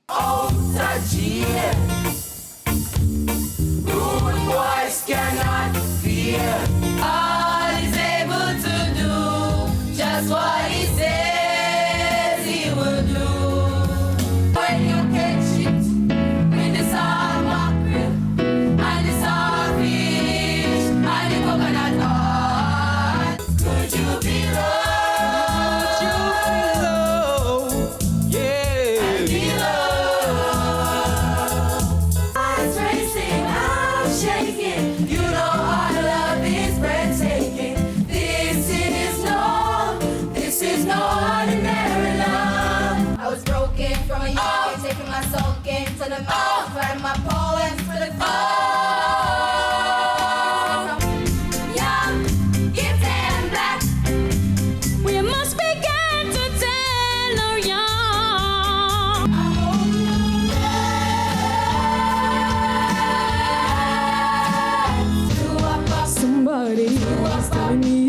out of jail. Rude boys cannot fear. All he's able to do, just what he says he will do. When you catch it, when it's all mackerel, and it's all fish, and the coconut oil, could you be loved? To the mouth, write my poems for the young, gifted and black. We must begin to tell our young. I hope you know somebody is telling me